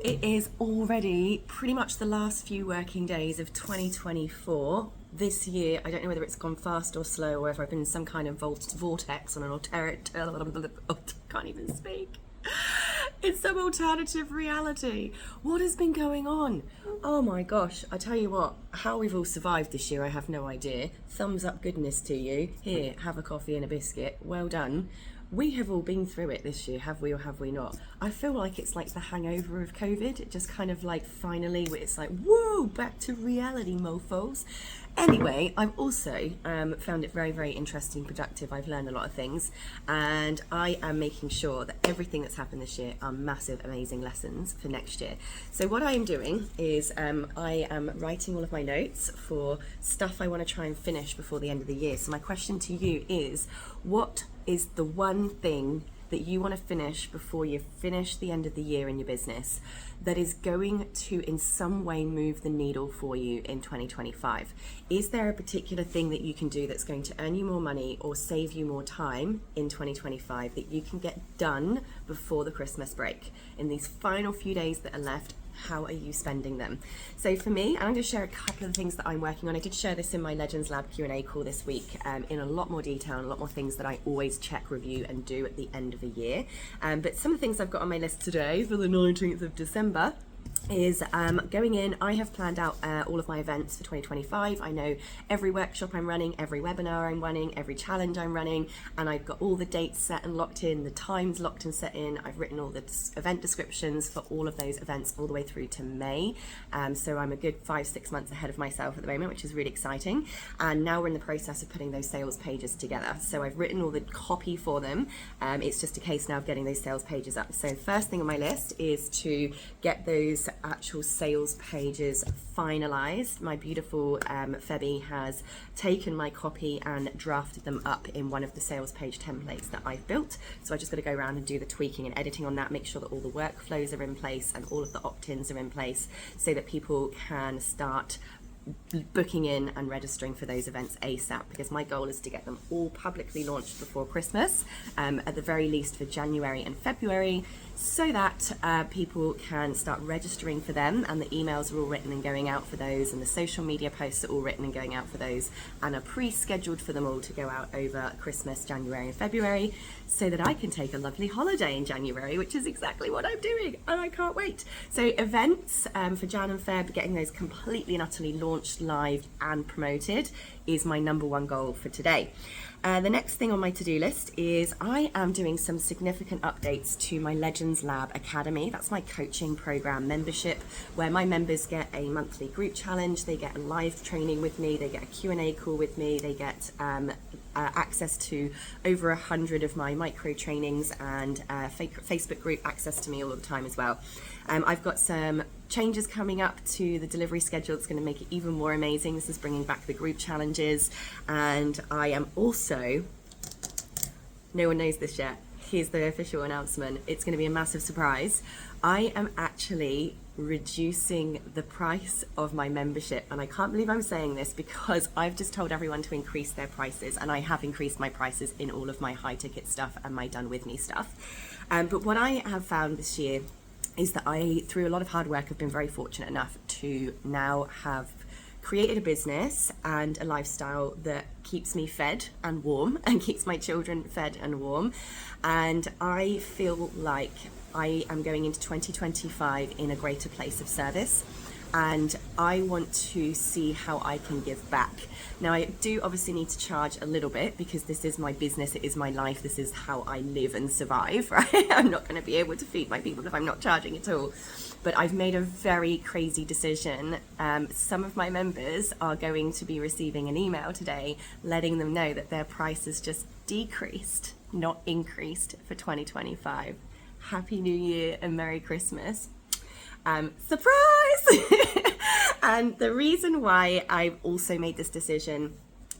It is already pretty much the last few working days of 2024. This year, I don't know whether it's gone fast or slow, or whether I've been in some kind of vortex on an can't even speak. It's some alternative reality. What has been going on? Oh my gosh, I tell you what, how we've all survived this year, I have no idea. Thumbs up goodness to you. Here, have a coffee and a biscuit. Well done. We have all been through it this year, have we or have we not? I feel like it's like the hangover of COVID. It just kind of like finally, it's like, whoa, back to reality, mofos. Anyway, I've also found it very, very interesting, productive. I've learned a lot of things, and I am making sure that everything that's happened this year are massive, amazing lessons for next year. So what I am doing is I am writing all of my notes for stuff I want to try and finish before the end of the year. So my question to you is, what is the one thing that you want to finish before you finish the end of the year in your business that is going to in some way move the needle for you in 2025? Is there a particular thing that you can do that's going to earn you more money or save you more time in 2025 that you can get done before the Christmas break? In these final few days that are left, how are you spending them? So for me, I'm going to share a couple of the things that I'm working on. I did share this in my Legends Lab Q&A call this week in a lot more detail and a lot more things that I always check, review and do at the end of a year. But some of the things I've got on my list today for the 19th of December is going in. I have planned out all of my events for 2025. I know every workshop I'm running, every webinar I'm running, every challenge I'm running, and I've got all the dates set and locked in, the times locked and set in. I've written all the event descriptions for all of those events all the way through to May. So I'm a good 5-6 months ahead of myself at the moment, which is really exciting. And now we're in the process of putting those sales pages together. So I've written all the copy for them. It's just a case now of getting those sales pages up. So first thing on my list is to get those actual sales pages finalized. My beautiful Febby has taken my copy and drafted them up in one of the sales page templates that I've built. So I just got to go around and do the tweaking and editing on that, make sure that all the workflows are in place and all of the opt-ins are in place so that people can start booking in and registering for those events ASAP, because my goal is to get them all publicly launched before Christmas, at the very least for January and February, so that people can start registering for them, and the emails are all written and going out for those, and the social media posts are all written and going out for those, and are pre-scheduled for them all to go out over Christmas, January and February, so that I can take a lovely holiday in January, which is exactly what I'm doing, and I can't wait. So events for Jan and Feb, getting those completely and utterly launched, live and promoted is my number one goal for today. The next thing on my to-do list is I am doing some significant updates to my Legends Lab Academy. That's my coaching program membership, where my members get a monthly group challenge, they get a live training with me, they get a Q&A call with me, they get access to over 100 of my micro trainings and Facebook group access to me all the time as well. I've got some changes coming up to the delivery schedule. It's going to make it even more amazing. This is bringing back the group challenges, and I am also, no one knows this yet, here's the official announcement, it's going to be a massive surprise. I am actually reducing the price of my membership, and I can't believe I'm saying this because I've just told everyone to increase their prices, and I have increased my prices in all of my high ticket stuff and my done with me stuff. But what I have found this year is that I, through a lot of hard work, have been very fortunate enough to now have created a business and a lifestyle that keeps me fed and warm and keeps my children fed and warm. And I feel like I am going into 2025 in a greater place of service. And I want to see how I can give back. Now, I do obviously need to charge a little bit because this is my business, it is my life, this is how I live and survive, right? I'm not going to be able to feed my people if I'm not charging at all. But I've made a very crazy decision. Some of my members are going to be receiving an email today letting them know that their price has just decreased, not increased, for 2025. Happy New Year and Merry Christmas. Surprise! And the reason why I've also made this decision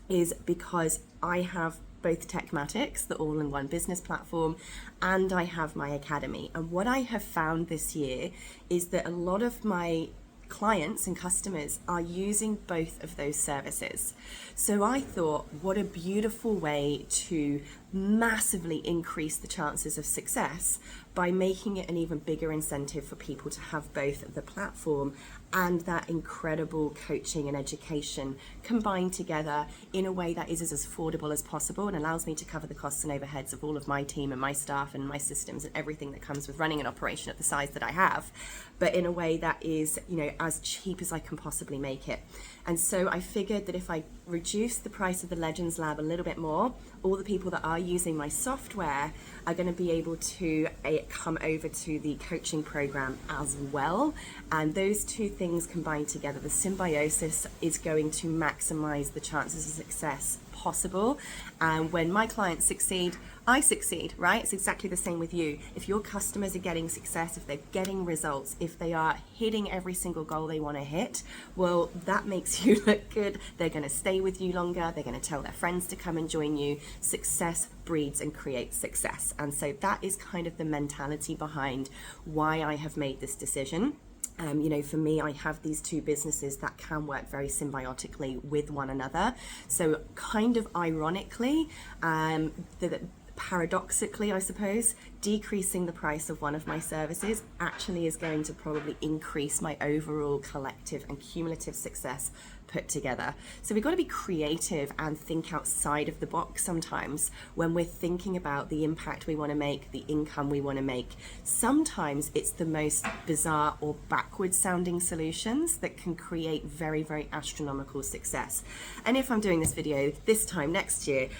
is because I have both Techmatics, the all-in-one business platform, and I have my academy. And what I have found this year is that a lot of my clients and customers are using both of those services. So I thought, what a beautiful way to massively increase the chances of success by making it an even bigger incentive for people to have both the platform and that incredible coaching and education combined together in a way that is as affordable as possible and allows me to cover the costs and overheads of all of my team and my staff and my systems and everything that comes with running an operation at the size that I have, but in a way that is, you know, as cheap as I can possibly make it. And so I figured that if I reduce the price of the Legends Lab a little bit more, all the people that are using my software are going to be able to come over to the coaching program as well. And those two things combined together, the symbiosis is going to maximize the chances of success possible. And when my clients succeed, I succeed, right? It's exactly the same with you. If your customers are getting success, if they're getting results, if they are hitting every single goal they want to hit, well, that makes you look good. They're going to stay with you longer. They're going to tell their friends to come and join you. Success breeds and creates success. And so that is kind of the mentality behind why I have made this decision. You know, for me, I have these two businesses that can work very symbiotically with one another. So kind of ironically, paradoxically, I suppose, decreasing the price of one of my services actually is going to probably increase my overall collective and cumulative success put together. So we've got to be creative and think outside of the box sometimes when we're thinking about the impact we want to make, the income we want to make. Sometimes it's the most bizarre or backwards sounding solutions that can create very, very astronomical success. And if I'm doing this video this time next year,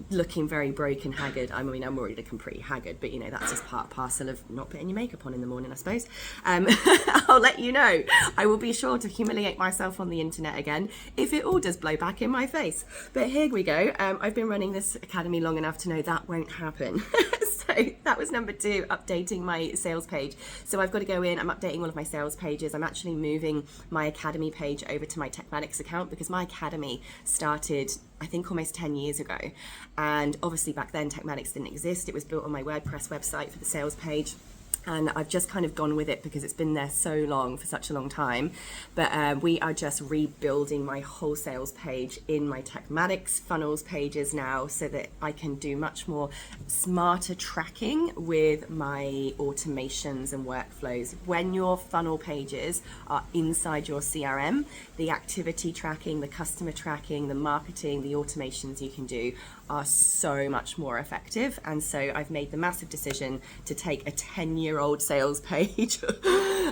looking very broke and haggard, I mean, I'm already looking pretty haggard, but you know, that's just part and parcel of not putting your makeup on in the morning, I suppose. I'll let you know. I will be sure to humiliate myself on the internet again if it all does blow back in my face. But here we go. I've been running this academy long enough to know that won't happen. So that was number 2, updating my sales page. So I've got to go in, I'm updating all of my sales pages. I'm actually moving my academy page over to my Techmatics account because my academy started, I think, almost 10 years ago. And obviously back then Techmatics didn't exist. It was built on my WordPress website for the sales page. And I've just kind of gone with it because it's been there so long, for such a long time. But we are just rebuilding my whole sales page in my Techmatics funnels pages now so that I can do much more smarter tracking with my automations and workflows. When your funnel pages are inside your CRM, the activity tracking, the customer tracking, the marketing, the automations you can do are so much more effective. And so I've made the massive decision to take a 10-year-old sales page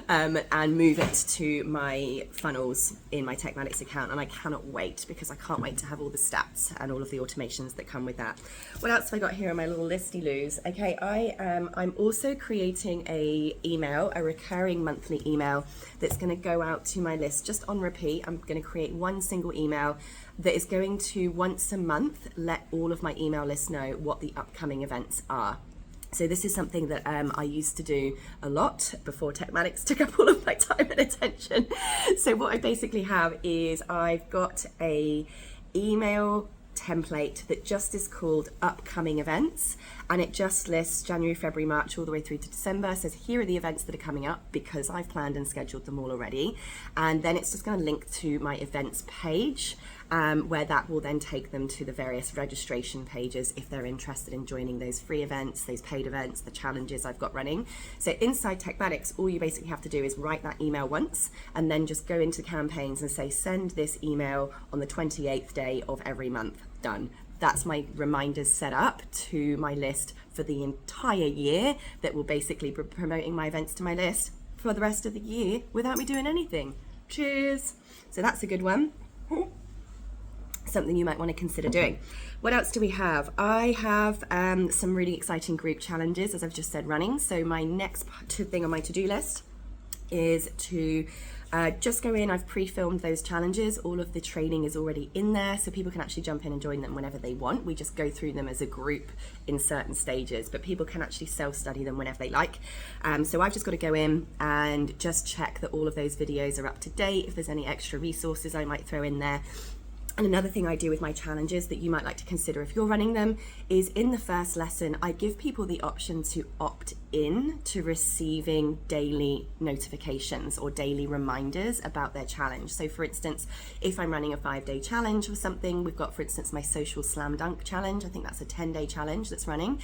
and move it to my funnels in my Techmatics account. And I cannot wait because I can't wait to have all the stats and all of the automations that come with that. What else have I got here on my little listy-loos? Okay, I'm also creating a recurring monthly email that's going to go out to my list just on repeat. I'm going to create one single email that is going to once a month let all of my email lists know what the upcoming events are. So this is something that I used to do a lot before Techmatics took up all of my time and attention. So what I basically have is I've got a email template that just is called upcoming events, and it just lists January, February, March all the way through to December. It says here are the events that are coming up because I've planned and scheduled them all already, and then it's just going to link to my events page, where that will then take them to the various registration pages if they're interested in joining those free events, those paid events, the challenges I've got running. So inside Techmatics, all you basically have to do is write that email once and then just go into campaigns and say send this email on the 28th day of every month. Done. That's my reminders set up to my list for the entire year that will basically be promoting my events to my list for the rest of the year without me doing anything. Cheers. So that's a good one. Something you might want to consider doing. What else do we have? I have some really exciting group challenges, as I've just said, running. So my next thing on my to-do list is to just go in. I've pre-filmed those challenges. All of the training is already in there, so people can actually jump in and join them whenever they want. We just go through them as a group in certain stages, but people can actually self-study them whenever they like. So I've just got to go in and just check that all of those videos are up to date. If there's any extra resources I might throw in there. And another thing I do with my challenges that you might like to consider if you're running them is in the first lesson, I give people the option to opt in to receiving daily notifications or daily reminders about their challenge. So for instance, if I'm running a 5-day challenge or something, we've got, for instance, my social slam dunk challenge. I think that's a 10-day challenge that's running,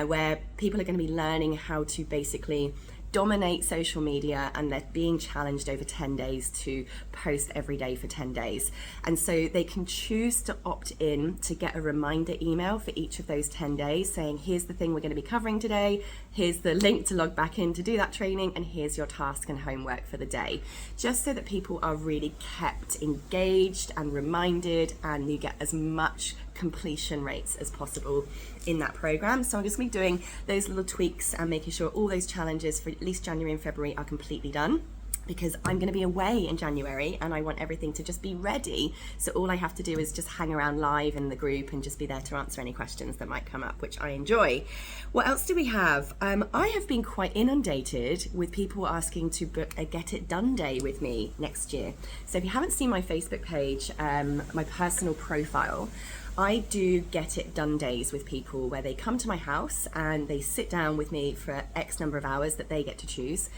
where people are going to be learning how to basically dominate social media, and they're being challenged over 10 days to post every day for 10 days. And so they can choose to opt in to get a reminder email for each of those 10 days saying, here's the thing we're going to be covering today, here's the link to log back in to do that training, and here's your task and homework for the day. Just so that people are really kept engaged and reminded, and you get as much completion rates as possible in that program. So I'm just going to be doing those little tweaks and making sure all those challenges for at least January and February are completely done, because I'm going to be away in January and I want everything to just be ready. So all I have to do is just hang around live in the group and just be there to answer any questions that might come up, which I enjoy. What else do we have? I have been quite inundated with people asking to book a Get It Done Day with me next year. So if you haven't seen my Facebook page, my personal profile, I do Get It Done days with people where they come to my house and they sit down with me for X number of hours that they get to choose.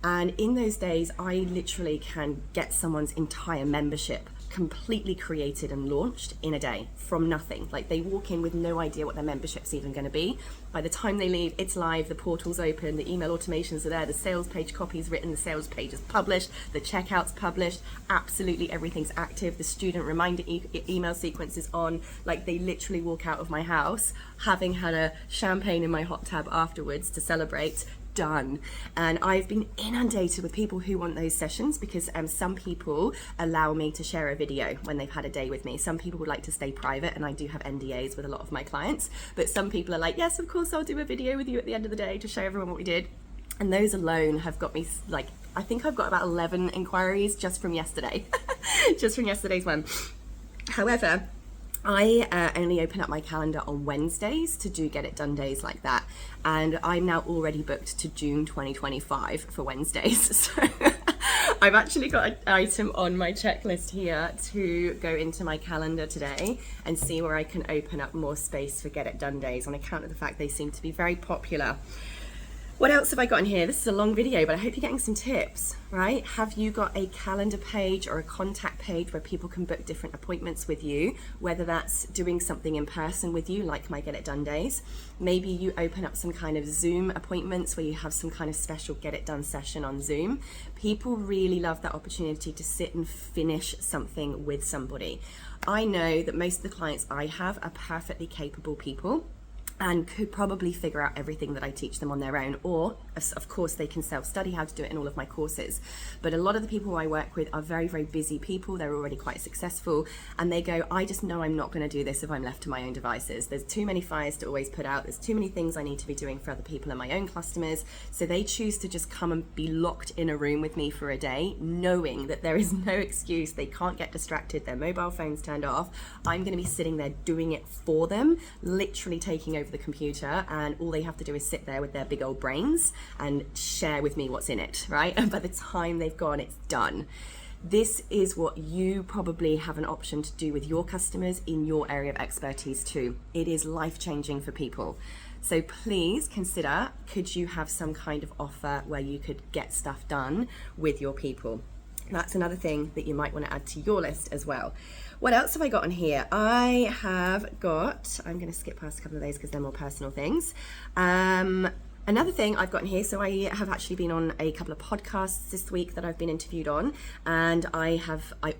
And in those days, I literally can get someone's entire membership completely created and launched in a day from nothing. Like, they walk in with no idea what their membership's even going to be. By the time they leave, it's live, the portal's open, the email automations are there, the sales page copy's written, the sales page is published, the checkout's published, absolutely everything's active, the student reminder email sequence is on. Like, they literally walk out of my house having had a champagne in my hot tub afterwards to celebrate. Done. And I've been inundated with people who want those sessions because some people allow me to share a video when they've had a day with me. Some people would like to stay private, and I do have NDAs with a lot of my clients, but some people are like, yes, of course, I'll do a video with you at the end of the day to show everyone what we did. And those alone have got me, like, I think I've got about 11 inquiries just from yesterday, just from yesterday's one. However, I only open up my calendar on Wednesdays to do Get It Done days like that. And I'm now already booked to June 2025 for Wednesdays. So I've actually got an item on my checklist here to go into my calendar today and see where I can open up more space for Get It Done days on account of the fact they seem to be very popular. What else have I got in here? This is a long video, but I hope you're getting some tips, right? Have you got a calendar page or a contact page where people can book different appointments with you, whether that's doing something in person with you, like my Get It Done days? Maybe you open up some kind of Zoom appointments where you have some kind of special Get It Done session on Zoom. People really love that opportunity to sit and finish something with somebody. I know that most of the clients I have are perfectly capable people and could probably figure out everything that I teach them on their own, or of course they can self-study how to do it in all of my courses. But a lot of the people I work with are very, very busy people. They're already quite successful, and they go, I just know I'm not going to do this if I'm left to my own devices. There's too many fires to always put out. There's too many things I need to be doing for other people and my own customers. So they choose to just come and be locked in a room with me for a day, knowing that there is no excuse. They can't get distracted. Their mobile phone's turned off. I'm going to be sitting there doing it for them, literally taking over the computer, and all they have to do is sit there with their big old brains and share with me what's in it, right? And by the time they've gone, it's done. This is what you probably have an option to do with your customers in your area of expertise too. It is life-changing for people. So please consider, could you have some kind of offer where you could get stuff done with your people? That's another thing that you might want to add to your list as well. What else have I got on here? I have got, I'm going to skip past a couple of those because they're more personal things. Another thing I've got in here, so I have actually been on a couple of podcasts this week that I've been interviewed on, and I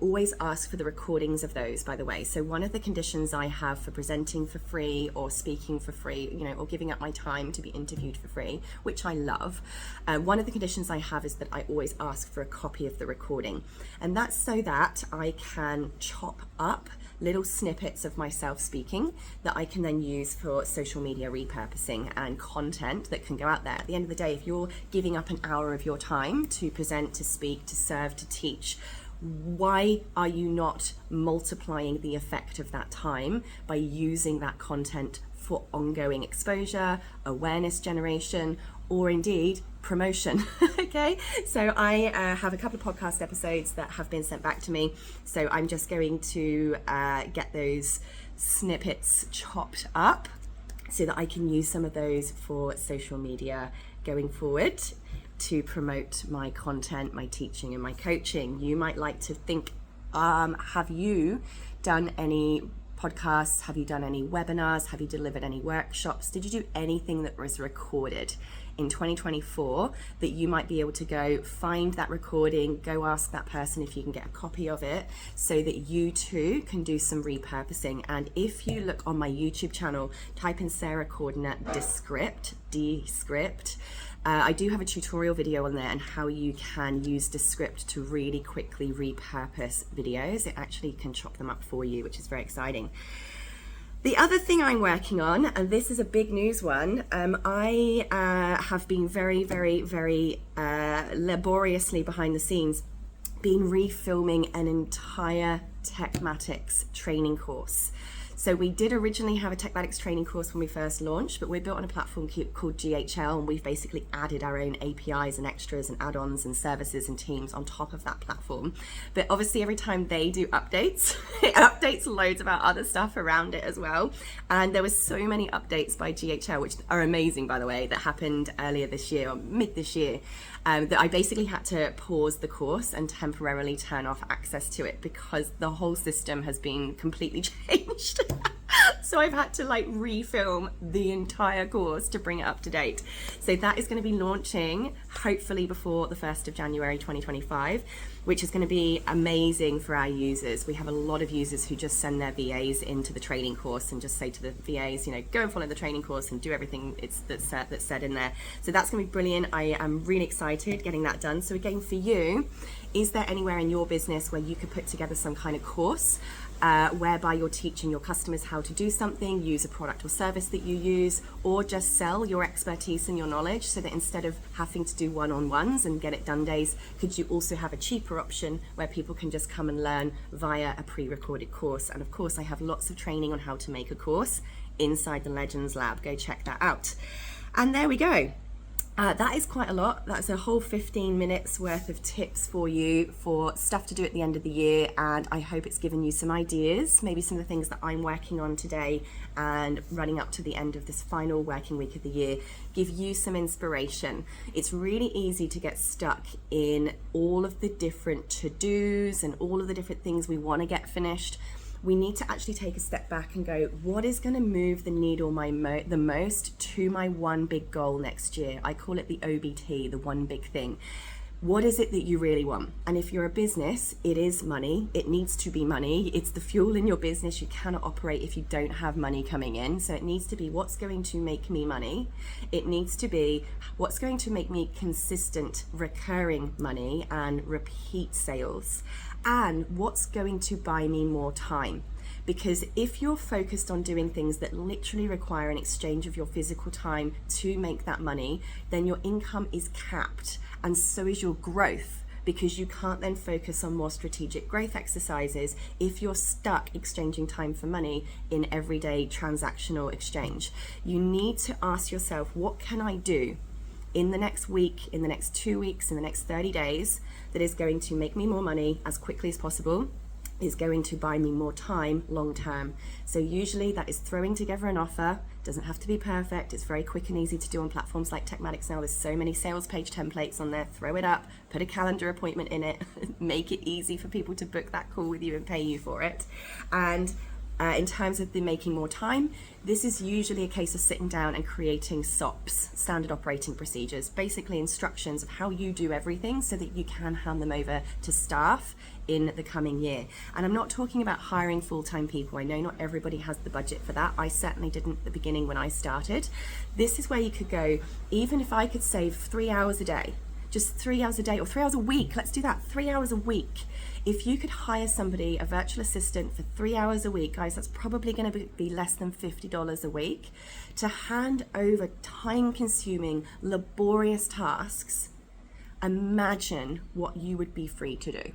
always ask for the recordings of those, by the way. So one of the conditions I have for presenting for free or speaking for free, you know, or giving up my time to be interviewed for free, which I love, one of the conditions I have is that I always ask for a copy of the recording. And that's so that I can chop up little snippets of myself speaking that I can then use for social media repurposing and content that can go out there. At the end of the day, if you're giving up an hour of your time to present, to speak, to serve, to teach, why are you not multiplying the effect of that time by using that content for ongoing exposure, awareness generation, or indeed promotion. Okay, so I have a couple of podcast episodes that have been sent back to me, so I'm just going to get those snippets chopped up so that I can use some of those for social media going forward to promote my content, my teaching and my coaching. You might like to think, have you done any podcasts? Have you done any webinars? Have you delivered any workshops? Did you do anything that was recorded in 2024 that you might be able to go find that recording, go ask that person if you can get a copy of it so that you too can do some repurposing? And if you look on my YouTube channel, type in Sarah Cordner Descript. I do have a tutorial video on there on how you can use Descript to really quickly repurpose videos. It actually can chop them up for you, which is very exciting. The other thing I'm working on, and this is a big news one, I have been very laboriously behind the scenes been refilming an entire Techmatics training course. So we did originally have a Techmatics training course when we first launched, but we're built on a platform called GHL, and we've basically added our own APIs and extras and add-ons and services and teams on top of that platform. But obviously every time they do updates, it updates loads about other stuff around it as well. And there was so many updates by GHL, which are amazing, by the way, that happened earlier this year or mid this year, that I basically had to pause the course and temporarily turn off access to it because the whole system has been completely changed. So I've had to refilm the entire course to bring it up to date. So that is going to be launching hopefully before the 1st of January 2025, which is going to be amazing for our users. We have a lot of users who just send their VAs into the training course and just say to the VAs, go and follow the training course and do everything that's said in there. So that's going to be brilliant. I am really excited getting that done. So again, for you, is there anywhere in your business where you could put together some kind of course whereby you're teaching your customers how to do something, use a product or service that you use, or just sell your expertise and your knowledge, so that instead of having to do one-on-ones and get it done days, could you also have a cheaper option where people can just come and learn via a pre-recorded course? And of course, I have lots of training on how to make a course inside the Legends Lab. Go check that out. And there we go. That is quite a lot. That's a whole 15 minutes worth of tips for you for stuff to do at the end of the year, and I hope it's given you some ideas, maybe some of the things that I'm working on today and running up to the end of this final working week of the year, give you some inspiration. It's really easy to get stuck in all of the different to-dos and all of the different things we want to get finished. We need to actually take a step back and go, what is going to move the needle the most to my one big goal next year? I call it the OBT, the one big thing. What is it that you really want? And if you're a business, it is money. It needs to be money. It's the fuel in your business. You cannot operate if you don't have money coming in. So it needs to be what's going to make me money. It needs to be what's going to make me consistent, recurring money and repeat sales. And what's going to buy me more time. Because if you're focused on doing things that literally require an exchange of your physical time to make that money, then your income is capped, and so is your growth, because you can't then focus on more strategic growth exercises if you're stuck exchanging time for money in everyday transactional exchange. You need to ask yourself, what can I do in the next week, in the next 2 weeks, in the next 30 days that is going to make me more money as quickly as possible, is going to buy me more time long term. So usually that is throwing together an offer. Doesn't have to be perfect. It's very quick and easy to do on platforms like Techmatics now. There's so many sales page templates on there. Throw it up, put a calendar appointment in it, make it easy for people to book that call with you and pay you for it. And in terms of the making more time, this is usually a case of sitting down and creating SOPs, standard operating procedures, basically instructions of how you do everything so that you can hand them over to staff in the coming year. And I'm not talking about hiring full-time people. I know not everybody has the budget for that. I certainly didn't at the beginning when I started. This is where you could go, even if I could save 3 hours a day, just 3 hours a day or 3 hours a week, let's do that, 3 hours a week. If you could hire somebody, a virtual assistant, for 3 hours a week, guys, that's probably going to be less than $50 a week to hand over time-consuming, laborious tasks. Imagine what you would be free to do.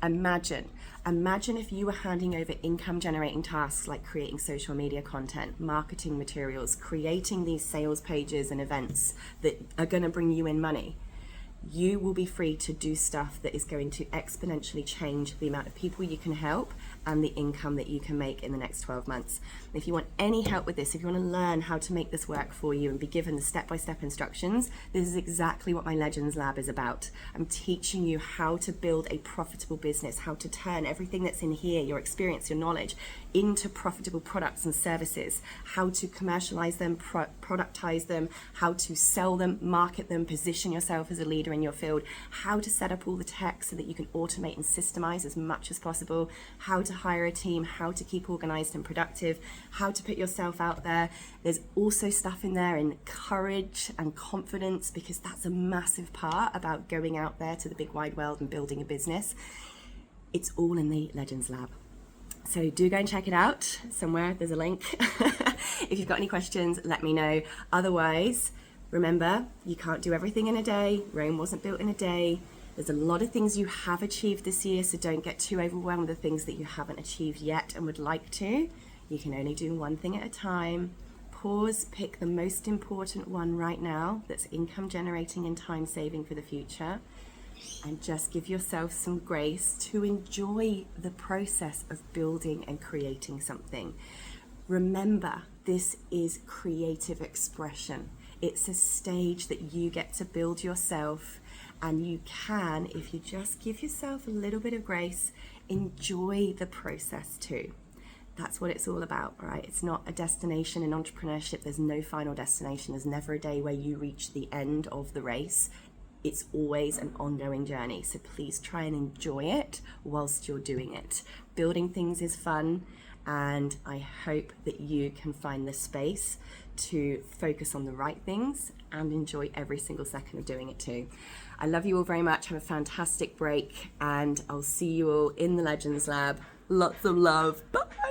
Imagine if you were handing over income generating tasks like creating social media content, marketing materials, creating these sales pages and events that are going to bring you in money. You will be free to do stuff that is going to exponentially change the amount of people you can help and the income that you can make in the next 12 months. If you want any help with this, if you want to learn how to make this work for you and be given the step-by-step instructions, this is exactly what my Legends Lab is about. I'm teaching you how to build a profitable business, how to turn everything that's in here, your experience, your knowledge, into profitable products and services, how to commercialize them, productize them, how to sell them, market them, position yourself as a leader in your field, how to set up all the tech so that you can automate and systemize as much as possible, how to hire a team, how to keep organized and productive, how to put yourself out there. There's also stuff in there in courage and confidence, because that's a massive part about going out there to the big wide world and building a business. It's all in the Legends Lab. So do go and check it out somewhere. There's a link. If you've got any questions, let me know. Otherwise, remember, you can't do everything in a day. Rome wasn't built in a day. There's a lot of things you have achieved this year, so don't get too overwhelmed with the things that you haven't achieved yet and would like to. You can only do one thing at a time. Pause, pick the most important one right now that's income generating and time saving for the future, and just give yourself some grace to enjoy the process of building and creating something. Remember, this is creative expression. It's a stage that you get to build yourself, and you can, if you just give yourself a little bit of grace, enjoy the process too. That's what it's all about, right? It's not a destination in entrepreneurship. There's no final destination. There's never a day where you reach the end of the race. It's always an ongoing journey. So please try and enjoy it whilst you're doing it. Building things is fun, and I hope that you can find the space to focus on the right things and enjoy every single second of doing it too. I love you all very much. Have a fantastic break, and I'll see you all in the Legends Lab. Lots of love. Bye.